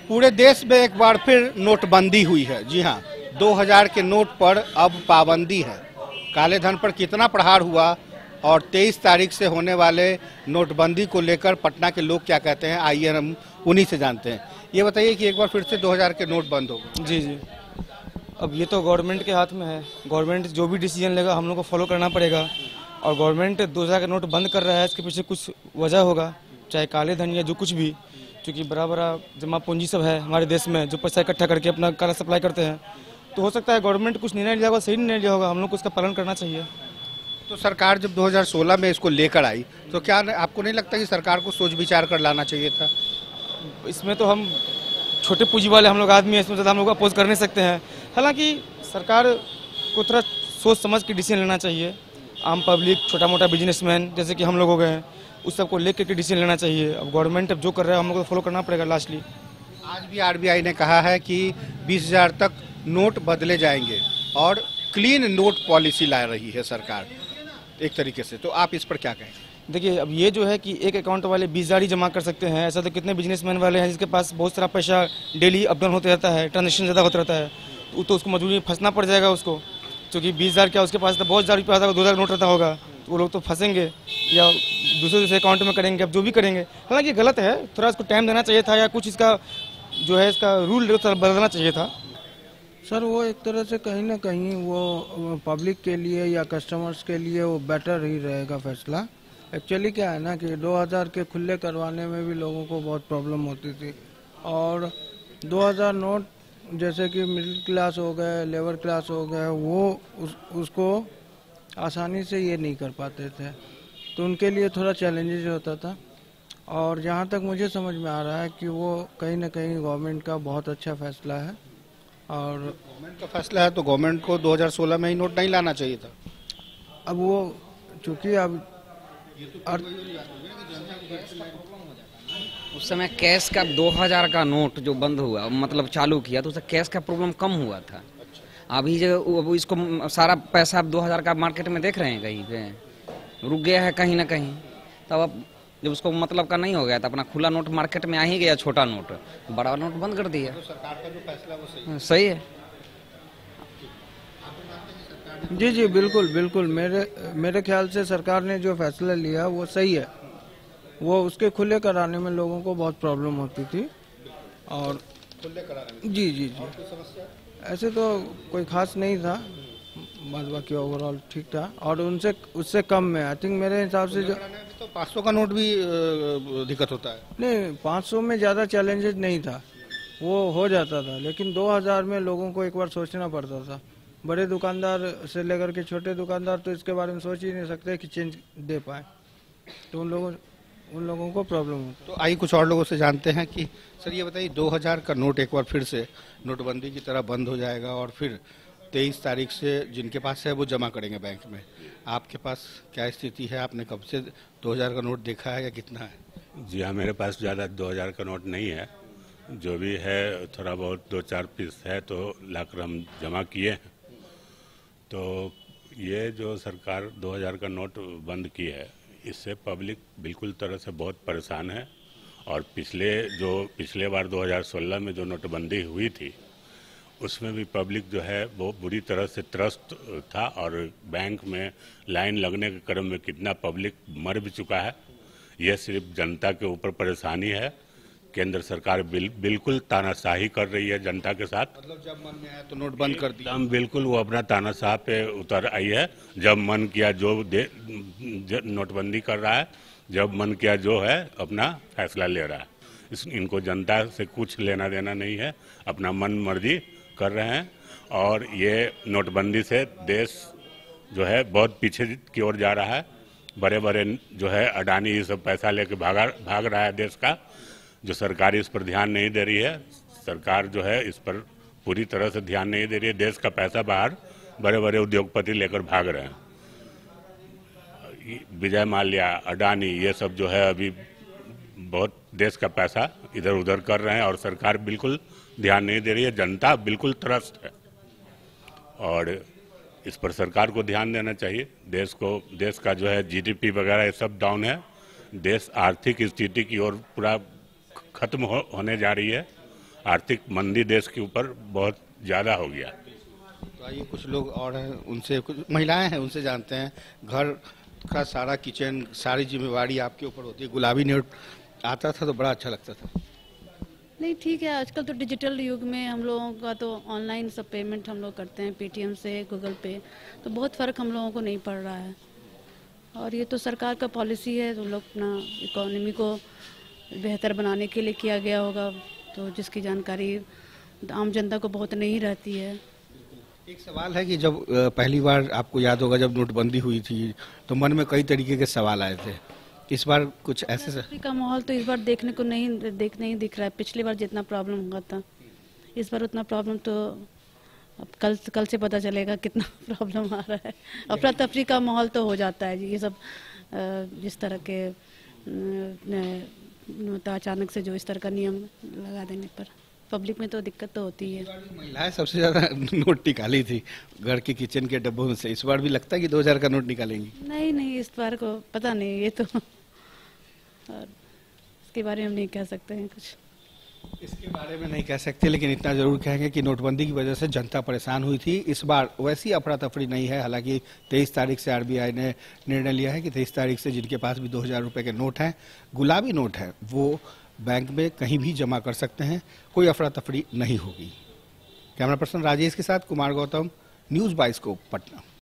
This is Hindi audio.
पूरे देश में एक बार फिर नोटबंदी हुई है। जी हाँ, 2000 के नोट पर अब पाबंदी है। काले धन पर कितना प्रहार हुआ और 23 तारीख से होने वाले नोटबंदी को लेकर पटना के लोग क्या कहते हैं, आइए हम उन्हीं से जानते हैं। ये बताइए कि एक बार फिर से 2000 के नोट बंद हो गए। जी जी। अब ये तो गवर्नमेंट के हाथ में है। गवर्नमेंट जो भी डिसीजन लेगा हम लोग को फॉलो करना पड़ेगा। और गवर्नमेंट 2000 का नोट बंद कर रहा है, इसके पीछे कुछ वजह होगा, चाहे काले धन या जो कुछ भी, क्योंकि बड़ा बड़ा जमा पूंजी सब है हमारे देश में जो पैसा इकट्ठा करके अपना काला सप्लाई करते हैं। तो हो सकता है गवर्नमेंट कुछ निर्णय लिया होगा, सही निर्णय लिया होगा, हम लोग को उसका पालन करना चाहिए। तो सरकार जब 2016 में इसको लेकर आई तो क्या आपको नहीं लगता कि सरकार को सोच विचार कर लाना चाहिए था? इसमें तो हम छोटे पूंजी वाले हम लोग आदमी हैं, इसमें ज़्यादा हम लोग अपोज कर नहीं सकते हैं। हालांकि सरकार को थोड़ा सोच समझ के डिसीजन लेना चाहिए। आम पब्लिक, छोटा मोटा बिजनेसमैन जैसे कि हम लोग हो गए हैं, उस सबको लेकर के डिसीजन लेना चाहिए। अब गवर्नमेंट अब जो कर रहा है हम लोग को फॉलो करना पड़ेगा लास्टली। आज भी आरबीआई ने कहा है कि 20,000 तक नोट बदले जाएंगे और क्लीन नोट पॉलिसी ला रही है सरकार एक तरीके से। तो आप इस पर क्या कहें? देखिए, अब ये जो है कि एक अकाउंट वाले 20,000 ही जमा कर सकते हैं, ऐसा तो कितने बिजनेसमैन वाले हैं जिसके पास बहुत सारा पैसा डेली अप डाउन होते रहता है, ट्रांजेक्शन ज़्यादा होता रहता है, तो उसको मजबूरी में फंसना पड़ जाएगा उसको। क्योंकि 20,000 क्या, उसके पास तो बहुत हज़ार रुपया आता होगा, 2,000 नोट रहता होगा, तो वो लोग तो फंसेंगे या दूसरे अकाउंट में करेंगे, अब जो भी करेंगे। हालांकि ये गलत है, थोड़ा इसको टाइम देना चाहिए था या कुछ इसका जो है इसका रूल बदलना चाहिए था। सर वो एक तरह से कहीं ना कहीं वो पब्लिक के लिए या कस्टमर्स के लिए वो बेटर ही रहेगा फैसला। एक्चुअली क्या है ना कि 2000 के खुले करवाने में भी लोगों को बहुत प्रॉब्लम होती थी, और 2000 नोट जैसे कि मिडिल क्लास हो गए, लेबर क्लास हो गए, वो उसको आसानी से ये नहीं कर पाते थे, तो उनके लिए थोड़ा चैलेंजेस होता था। और जहाँ तक मुझे समझ में आ रहा है कि वो कहीं ना कहीं गवर्नमेंट का बहुत अच्छा फैसला है। और गवर्नमेंट का फैसला है तो गवर्नमेंट को 2016 में ही नोट नहीं लाना चाहिए था। अब वो चूंकि अब उस समय कैश का 2000 का नोट जो बंद हुआ, मतलब चालू किया, तो उससे कैश का प्रॉब्लम कम हुआ था। अभी जो अब इसको सारा पैसा आप 2000 का मार्केट में देख रहे हैं, कहीं पे रुक गया है कहीं ना कहीं। तब अब जब उसको मतलब का नहीं हो गया, तो अपना खुला नोट मार्केट में आ ही गया, छोटा नोट, बड़ा नोट बंद कर दिया। तो सरकार का जो फैसला वो सही सही है। जी जी, बिल्कुल बिल्कुल, मेरे ख्याल से सरकार ने जो फैसला लिया वो सही है। वो उसके खुले कराने में लोगों को बहुत प्रॉब्लम होती थी, और खुले कराने में जी जी जी, ऐसे तो कोई खास नहीं था, बस बाकी ओवरऑल ठीक था, और उससे कम में आई थिंक मेरे हिसाब से जो तो 500 का नोट भी दिक्कत होता है। नहीं, 500 में ज़्यादा चैलेंजेस नहीं था, वो हो जाता था, लेकिन 2000 में लोगों को एक बार सोचना पड़ता था। बड़े दुकानदार से लेकर के छोटे दुकानदार तो इसके बारे में सोच ही नहीं सकते कि चेंज दे पाए, तो उन लोगों को प्रॉब्लम होती। तो आइए कुछ और लोगों से जानते हैं कि सर ये बताइए, 2000 का नोट एक बार फिर से नोटबंदी की तरह बंद हो जाएगा और फिर 23 तारीख से जिनके पास है वो जमा करेंगे बैंक में। आपके पास क्या स्थिति है? आपने कब से 2000 का नोट देखा है या कितना है? जी हाँ, मेरे पास ज़्यादा 2000 का नोट नहीं है, जो भी है थोड़ा बहुत 2-4 पीस है, तो लाकर हम जमा किए हैं। तो ये जो सरकार 2000 का नोट बंद की है, इससे पब्लिक बिल्कुल तरह से बहुत परेशान है। और पिछले बार 2016 में जो नोटबंदी हुई थी, उसमें भी पब्लिक जो है वो बुरी तरह से त्रस्त था, और बैंक में लाइन लगने के क्रम में कितना पब्लिक मर भी चुका है। यह सिर्फ जनता के ऊपर परेशानी है। केंद्र सरकार बिल्कुल तानाशाही कर रही है जनता के साथ। मतलब जब मन में आया तो नोट बंद कर दिया। हम बिल्कुल वो अपना तानाशाह पे उतर आई है। जब मन किया जो नोटबंदी कर रहा है, जब मन किया जो है अपना फैसला ले रहा है। इनको जनता से कुछ लेना देना नहीं है, अपना मन मर्जी कर रहे हैं। और ये नोटबंदी से देश जो है बहुत पीछे की ओर जा रहा है। बड़े बड़े जो है अडानी ये सब पैसा लेके भाग रहा है देश का। जो सरकार इस पर ध्यान नहीं दे रही है, सरकार जो है इस पर पूरी तरह से ध्यान नहीं दे रही है। देश का पैसा बाहर बड़े बड़े उद्योगपति लेकर भाग रहे हैं। विजय माल्या, अडानी, ये सब जो है अभी बहुत देश का पैसा इधर उधर कर रहे हैं, और सरकार बिल्कुल ध्यान नहीं दे रही है। जनता बिल्कुल त्रस्त है, और इस पर सरकार को ध्यान देना चाहिए। देश का जो है जीडीपी वगैरह ये सब डाउन है। देश आर्थिक स्थिति की ओर पूरा खत्म होने जा रही है। आर्थिक मंदी देश के ऊपर बहुत ज़्यादा हो गया। तो आइए कुछ लोग और हैं, उनसे कुछ महिलाएं हैं, उनसे जानते हैं। घर का सारा किचन, सारी जिम्मेवारी आपके ऊपर होती है। गुलाबी नोट आता था तो बड़ा अच्छा लगता था। नहीं ठीक है, आजकल तो डिजिटल युग में हम लोगों का तो ऑनलाइन सब पेमेंट हम लोग करते हैं, पेटीएम से, गूगल पे, तो बहुत फ़र्क हम लोगों को नहीं पड़ रहा है। और ये तो सरकार का पॉलिसी है, तो लोग अपना इकोनॉमी को बेहतर बनाने के लिए किया गया होगा, तो जिसकी जानकारी आम जनता को बहुत नहीं रहती है। एक सवाल है कि जब पहली बार आपको याद होगा जब नोटबंदी हुई थी तो मन में कई तरीके के सवाल आए थे। इस बार कुछ ऐसे तफरीक का माहौल तो इस बार देखने को नहीं दिख रहा है। पिछली बार जितना प्रॉब्लम हुआ था, इस बार उतना प्रॉब्लम तो अब कल से पता चलेगा कितना प्रॉब्लम आ रहा है। अफरा तफरी का माहौल तो हो जाता है जी, ये सब जिस तरह के अचानक से जो इस तरह का नियम लगा देने पर पब्लिक में तो दिक्कत तो होती है। महिलाएं सबसे ज्यादा नोट निकाली थी घर के किचन के डब्बों में से। इस बार भी लगता है कि 2000 का नोट निकालेंगी? नहीं, इस बार को पता नहीं, ये तो और इसके बारे में हम नहीं कह सकते हैं कुछ। इसके बारे में नहीं कह सकते, लेकिन इतना जरूर कहेंगे कि नोटबंदी की वजह से जनता परेशान हुई थी। इस बार वैसी अफरा तफरी नहीं है। हालांकि 23 तारीख से आरबीआई ने निर्णय लिया है कि 23 तारीख से जिनके पास भी 2000 रुपए के नोट हैं, गुलाबी नोट है, वो बैंक में कहीं भी जमा कर सकते हैं। कोई अफरा तफरी नहीं होगी। कैमरा पर्सन राजेश के साथ कुमार गौतम, न्यूज़ 22 पटना।